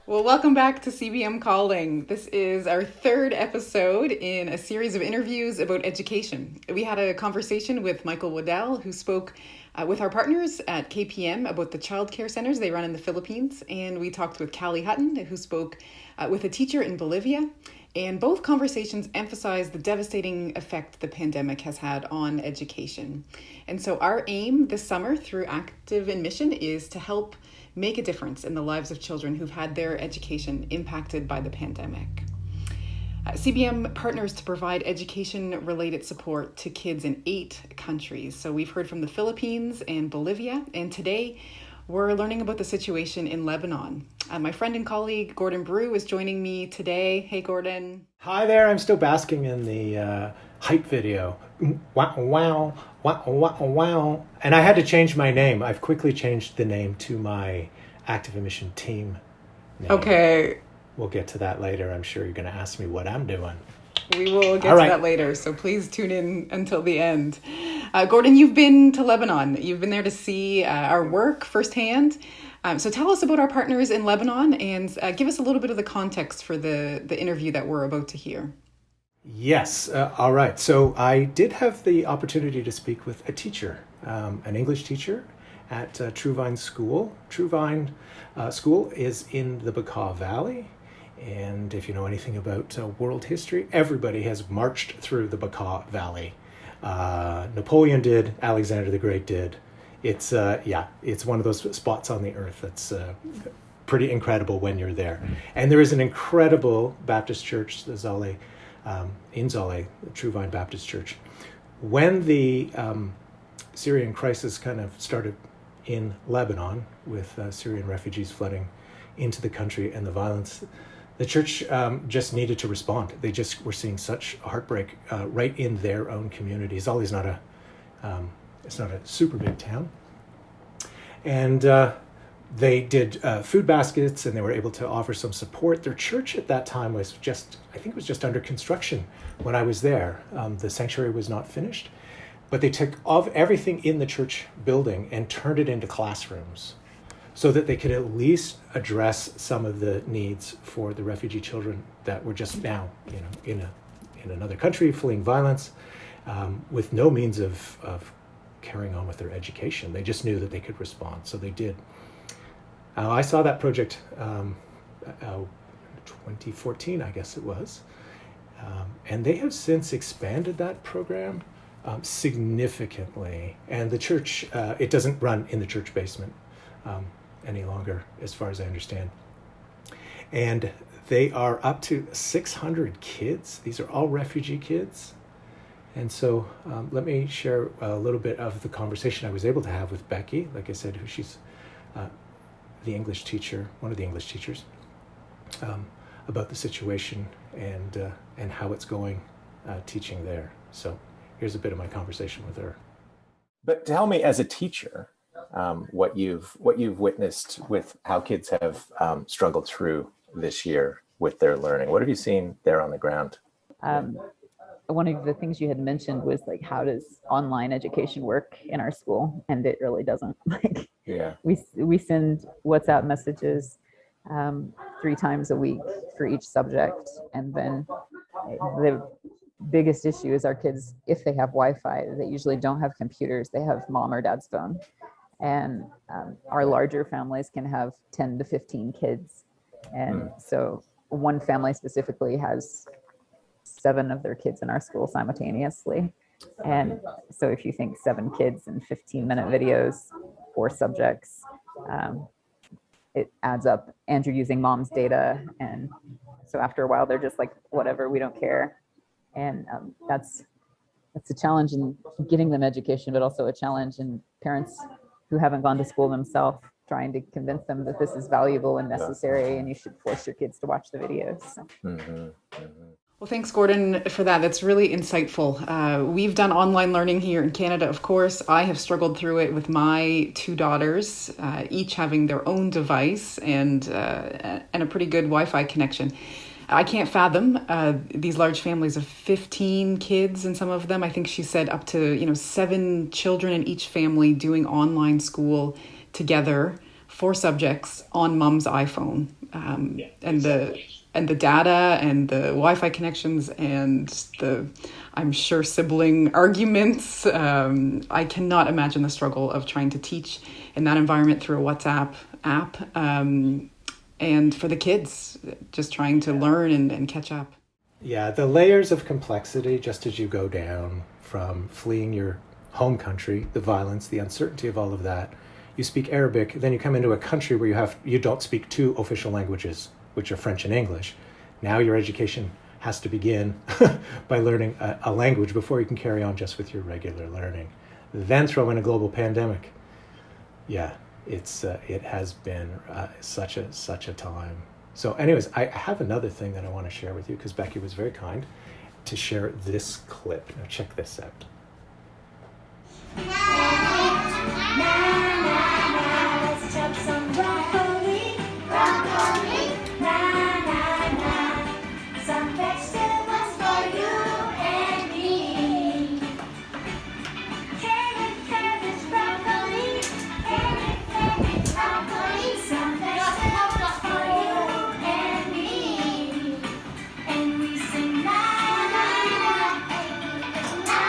Welcome back to CBM Calling. This is our third episode in a series of interviews about education. We had a conversation with Michael Waddell, who spoke with our partners at KPM about the childcare centers they run in the Philippines. And we talked with Callie Hutton, who spoke with a teacher in Bolivia. And both conversations emphasized the devastating effect the pandemic has had on education. And so our aim this summer through Activeinmission is to help make a difference in the lives of children who've had their education impacted by the pandemic. CBM partners to provide education-related support to kids in 8 countries. So we've heard from the Philippines and Bolivia, and today we're learning about the situation in Lebanon. My friend and colleague, Gordon Brew, is joining me today. Hey, Gordon. Hi there. I'm still basking in the hype video. Wow, wow, wow, wow, wow. And I had to change my name. I've quickly changed the name to my Activeinmission team name. Okay. We'll get to that later. I'm sure you're going to ask me what I'm doing. We will get to that later, so please tune in until the end. Gordon, you've been to Lebanon. You've been there to see our work firsthand. So tell us about our partners in Lebanon and give us a little bit of the context for the interview that we're about to hear. Yes. All right. So I did have the opportunity to speak with a teacher, an English teacher at Truvine School. Truvine School is in the Bekaa Valley. And if you know anything about world history, everybody has marched through the Bekaa Valley. Napoleon did, Alexander the Great did. It's one of those spots on the earth that's pretty incredible when you're there. And there is an incredible Baptist church, the Zahle, in Zahle, the Truvine Baptist Church. When the Syrian crisis kind of started in Lebanon with Syrian refugees flooding into the country and the violence, the church just needed to respond. They just were seeing such heartbreak right in their own community. Zahle's not a super big town. And they did food baskets, and they were able to offer some support. Their church at that time was just under construction when I was there. The sanctuary was not finished, but they took everything in the church building and turned it into classrooms so that they could at least address some of the needs for the refugee children that were just now, in another country fleeing violence, with no means of carrying on with their education. They just knew that they could respond, so they did. I saw that project 2014, I guess it was, and they have since expanded that program significantly. And the church, it doesn't run in the church basement any longer, as far as I understand. And they are up to 600 kids. These are all refugee kids. And so let me share a little bit of the conversation I was able to have with Becky, like I said, she's the English teacher, one of the English teachers, about the situation and how it's going teaching there. So here's a bit of my conversation with her. But tell me, as a teacher, what you've witnessed with how kids have struggled through this year with their learning. What have you seen there on the ground? One of the things you had mentioned was like, how does online education work in our school? And it really doesn't. We send WhatsApp messages 3 times a week for each subject, and then the biggest issue is our kids, if they have Wi-Fi, they usually don't have computers. They have mom or dad's phone. And our larger families can have 10 to 15 kids. And so one family specifically has 7 of their kids in our school simultaneously. And so if you think 7 kids and 15-minute videos, 4 subjects, it adds up. And you're using mom's data. And so after a while, they're just like, whatever, we don't care. And that's a challenge in getting them education, but also a challenge in parents who haven't gone to school themselves, trying to convince them that this is valuable and necessary, and you should force your kids to watch the videos. So. Well, thanks, Gordon, for that. That's really insightful. We've done online learning here in Canada, of course. I have struggled through it with my two daughters, each having their own device and a pretty good Wi-Fi connection. I can't fathom these large families of 15 kids, and some of them, I think she said up to 7 children in each family doing online school together, 4 subjects on mom's iPhone, and the data and the Wi-Fi connections and the, I'm sure, sibling arguments. I cannot imagine the struggle of trying to teach in that environment through a WhatsApp app. And for the kids, just trying to learn and catch up. Yeah, the layers of complexity, just as you go down from fleeing your home country, the violence, the uncertainty of all of that. You speak Arabic, then you come into a country where you don't speak 2 official languages, which are French and English. Now your education has to begin by learning a language before you can carry on just with your regular learning. Then throw in a global pandemic. Yeah, it has been such a time. So anyways, I have another thing that I want to share with you because Becky was very kind to share this clip. Now check this out. Let's chop some broccoli, broccoli, na na na. Some vegetables for you and me. Cabbage, broccoli, cabbage, broccoli. Some vegetables for you and me. And we sing na na na, na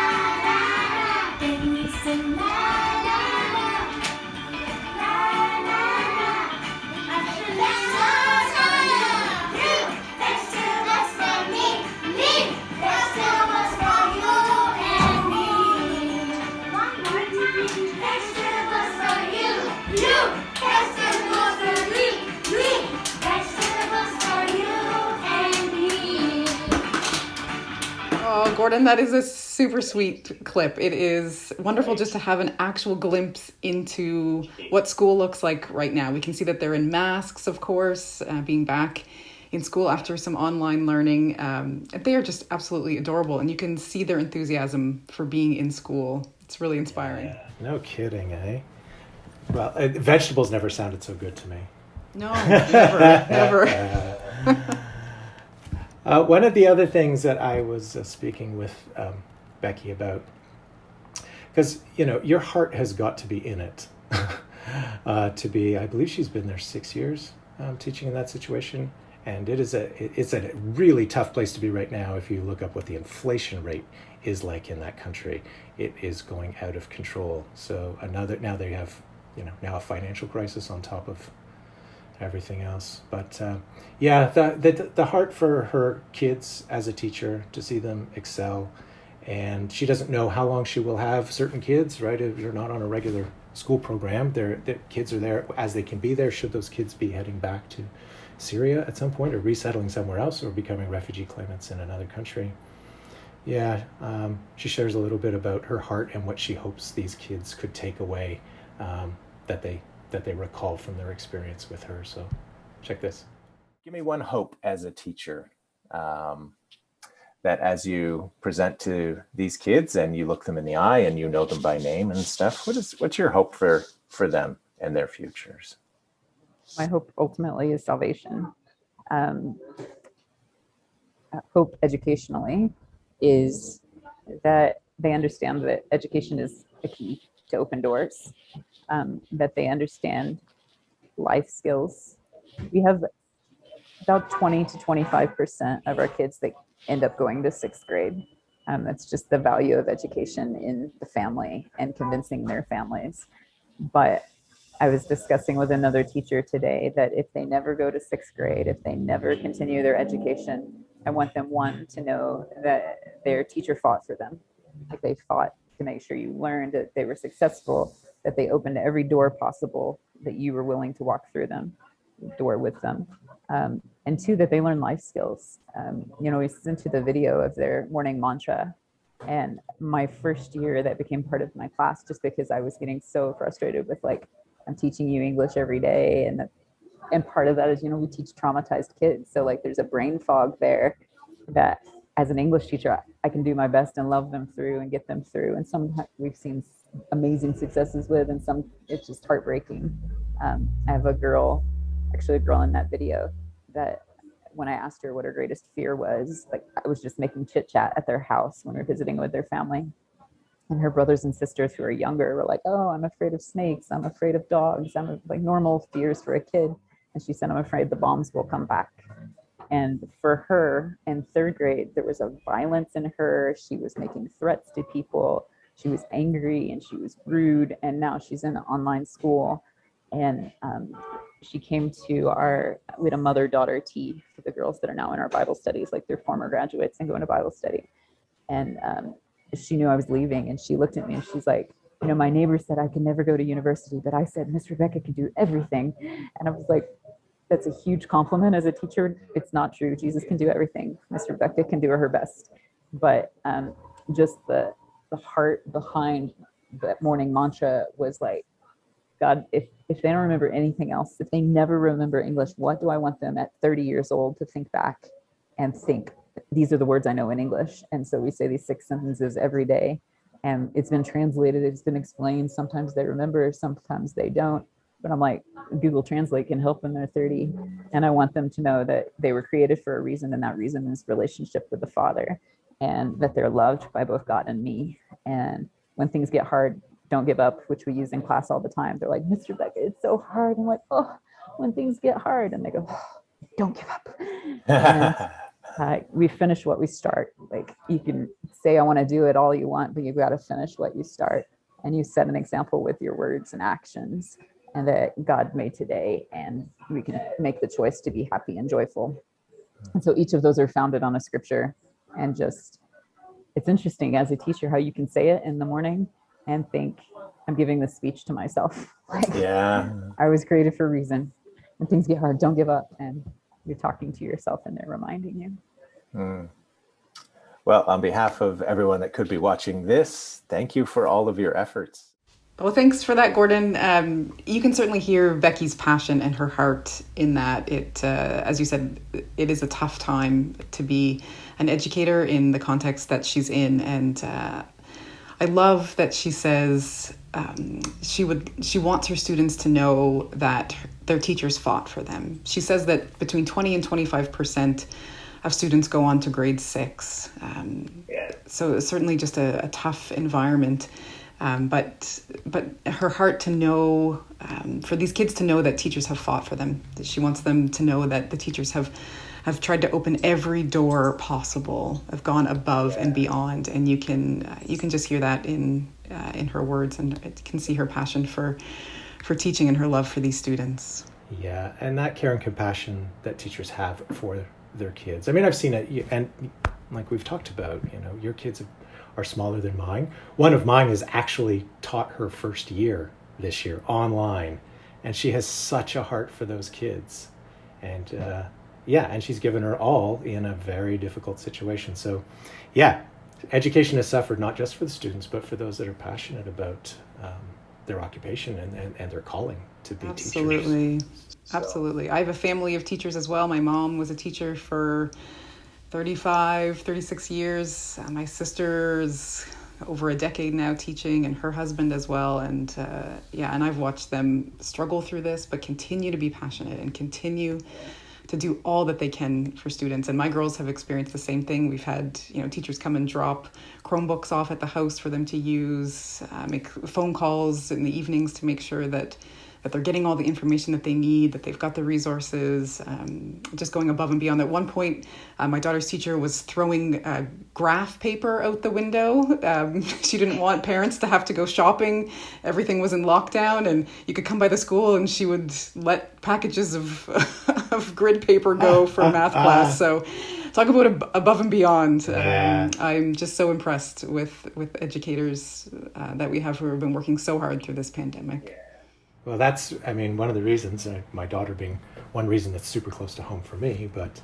na na. And we sing na na na. Oh, Gordon, that is a super sweet clip. It is wonderful just to have an actual glimpse into what school looks like right now. We can see that they're in masks, of course, being back in school after some online learning. They are just absolutely adorable, and you can see their enthusiasm for being in school. It's really inspiring. Yeah, no kidding, eh? Well, vegetables never sounded so good to me. No, never. One of the other things that I was speaking with Becky about, because, your heart has got to be in it to be, I believe she's been there 6 years teaching in that situation. And it's a really tough place to be right now. If you look up what the inflation rate is like in that country, it is going out of control. So now they have, now a financial crisis on top of everything else. But the heart for her kids as a teacher, to see them excel. And she doesn't know how long she will have certain kids, right? If you're not on a regular school program, the kids are there as they can be there. Should those kids be heading back to Syria at some point, or resettling somewhere else, or becoming refugee claimants in another country? Yeah, she shares a little bit about her heart and what she hopes these kids could take away that they recall from their experience with her. So check this. Give me one hope as a teacher, that as you present to these kids and you look them in the eye and you know them by name and stuff, what's your hope for them and their futures? My hope ultimately is salvation. Hope educationally is that they understand that education is a key to open doors, that they understand life skills. We have about 20 to 25% of our kids that end up going to 6th grade. That's just the value of education in the family and convincing their families. But I was discussing with another teacher today that if they never go to 6th grade, if they never continue their education, I want them, one, to know that their teacher fought for them. Like, they fought to make sure you learned, that they were successful, that they opened every door possible, that you were willing to walk through them, door with them. And 2, that they learn life skills. We listened to the video of their morning mantra. And my first year, that became part of my class, just because I was getting so frustrated with, I'm teaching you English every day. And part of that is, we teach traumatized kids. So there's a brain fog there that as an English teacher, I can do my best and love them through and get them through. And some we've seen amazing successes with, and some it's just heartbreaking. I have a girl in that video that when I asked her what her greatest fear was, like I was just making chit chat at their house when we were visiting with their family. And her brothers and sisters who are younger were like, oh, I'm afraid of snakes. I'm afraid of dogs. I'm like normal fears for a kid. And she said, I'm afraid the bombs will come back. And for her in third grade, there was a violence in her. She was making threats to people. She was angry and she was rude. And now she's in an online school. And she came to we had a mother-daughter tea for the girls that are now in our Bible studies, like they're former graduates and going to Bible study. And she knew I was leaving, and she looked at me and she's like, my neighbor said I could never go to university, but I said Miss Rebecca can do everything. And I was like, that's a huge compliment as a teacher. It's not true. Jesus can do everything. Miss Rebecca can do her best. But just the heart behind that morning mantra was like, God, if they don't remember anything else, if they never remember English, what do I want them at 30 years old to think back and think, these are the words I know in English. And so we say these 6 sentences every day, and it's been translated, it's been explained. Sometimes they remember, sometimes they don't. But I'm like, Google Translate can help when they're 30. And I want them to know that they were created for a reason, and that reason is relationship with the Father, and that they're loved by both God and me. And when things get hard, don't give up, which we use in class all the time. They're like, Mr. Rebecca, it's so hard. I'm like, oh, when things get hard. And they go, oh, don't give up. And we finish what we start. Like, you can say, I want to do it all you want, but you've got to finish what you start. And you set an example with your words and actions, and that God made today, and we can make the choice to be happy and joyful. And so each of those are founded on a scripture. And just, it's interesting as a teacher how you can say it in the morning and think, I'm giving this speech to myself. Like, Yeah. I was created for a reason. When things get hard, don't give up. And you're talking to yourself, and they're reminding you. Well, on behalf of everyone that could be watching this, thank you for all of your efforts. Well, thanks for that, Gordon. You can certainly hear Becky's passion and her heart in that. It, as you said, it is a tough time to be an educator in the context that she's in. And I love that she says she wants her students to know that their teachers fought for them. She says that between 20 and 25% of students go on to grade 6. So it's certainly just a tough environment. But her heart to know, for these kids to know that teachers have fought for them. She wants them to know that the teachers have tried to open every door possible, have gone above and beyond. And you can just hear that in her words, and you can see her passion for teaching and her love for these students. Yeah, and that care and compassion that teachers have for their kids. I mean, I've seen it, and like we've talked about, your kids are smaller than mine. One of mine has actually taught her first year this year online, and she has such a heart for those kids. And and she's given her all in a very difficult situation. So education has suffered not just for the students, but for those that are passionate about their occupation and their calling to be teachers. Absolutely. I have a family of teachers as well. My mom was a teacher for 36 years. My sister's over a decade now teaching, and her husband as well. And and I've watched them struggle through this, but continue to be passionate and continue to do all that they can for students. And my girls have experienced the same thing. We've had, teachers come and drop Chromebooks off at the house for them to use, make phone calls in the evenings to make sure that they're getting all the information that they need, that they've got the resources, just going above and beyond. At one point, my daughter's teacher was throwing graph paper out the window. She didn't want parents to have to go shopping. Everything was in lockdown, and you could come by the school and she would let packages of of grid paper go for math class. So talk about above and beyond. I'm just so impressed with educators that we have who have been working so hard through this pandemic. Well, that's, one of the reasons, my daughter being one reason that's super close to home for me, but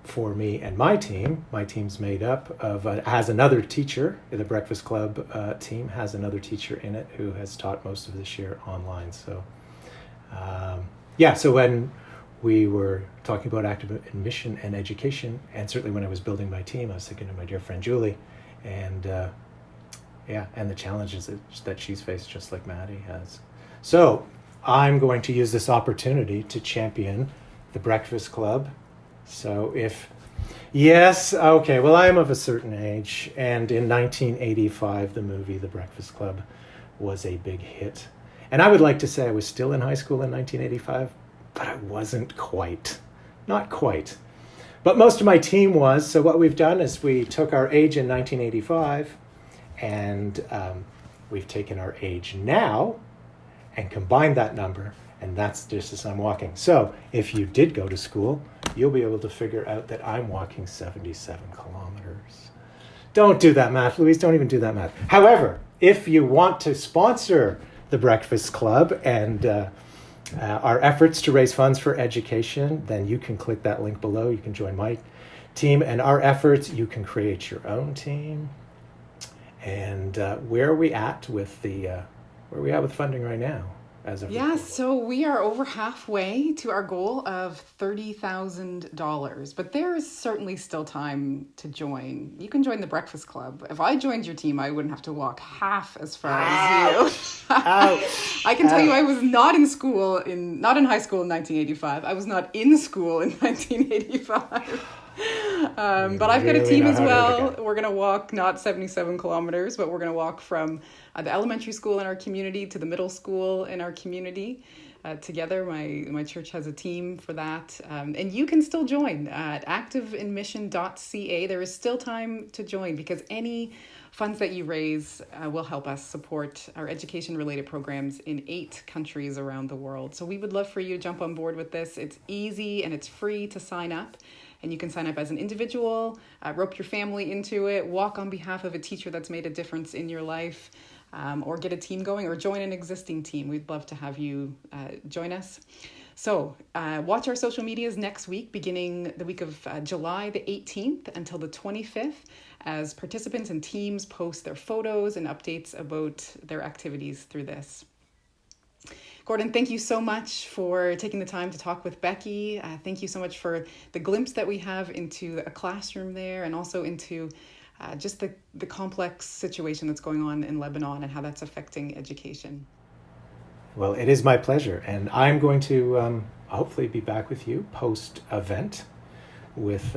for me and my team's made up of, has another teacher, the Breakfast Club team has another teacher in it who has taught most of this year online. So, so we were talking about active admission and education, and certainly when I was building my team, I was thinking of my dear friend Julie, and and the challenges that she's faced, just like Maddie has. So I'm going to use this opportunity to champion the Breakfast Club. So yes, okay, well, I am of a certain age, and in 1985, the movie The Breakfast Club was a big hit. And I would like to say I was still in high school in 1985, but I wasn't quite. Not quite. But most of my team was, so what we've done is we took our age in 1985, and we've taken our age now and combined that number, and that's just as I'm walking. So if you did go to school, you'll be able to figure out that I'm walking 77 kilometers. Don't do that math, Louise, don't even do that math. However, if you want to sponsor the Breakfast Club and our efforts to raise funds for education, then you can click that link below. You can join my team and our efforts. You can create your own team. And where are we at with funding right now? So we are over halfway to our goal of $30,000, but there is certainly still time to join. You can join the Breakfast Club. If I joined your team, I wouldn't have to walk half as far as you. Ouch. I can tell you I was not in high school in 1985. I was not in school in 1985. But I've got a team as well. We're going to walk not 77 kilometers, but we're going to walk from the elementary school in our community to the middle school in our community. Together, my church has a team for that. And you can still join at Activeinmission.ca. There is still time to join because any funds that you raise will help us support our education-related programs in 8 countries around the world. So we would love for you to jump on board with this. It's easy and it's free to sign up. And you can sign up as an individual, rope your family into it, walk on behalf of a teacher that's made a difference in your life, or get a team going or join an existing team. We'd love to have you join us. So watch our social medias next week, beginning the week of July the 18th until the 25th, as participants and teams post their photos and updates about their activities through this. Gordon, thank you so much for taking the time to talk with Becky. Thank you so much for the glimpse that we have into a classroom there and also into just the complex situation that's going on in Lebanon and how that's affecting education. Well, it is my pleasure. And I'm going to hopefully be back with you post-event with,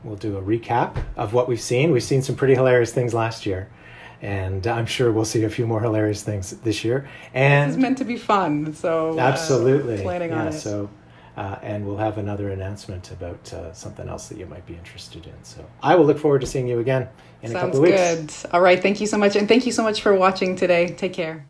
we'll do a recap of what we've seen. We've seen some pretty hilarious things last year. And I'm sure we'll see a few more hilarious things this year. And this is meant to be fun, so absolutely, planning on it. So, and we'll have another announcement about something else that you might be interested in. So I will look forward to seeing you again in a couple of weeks. Sounds good. All right, thank you so much, and thank you so much for watching today. Take care.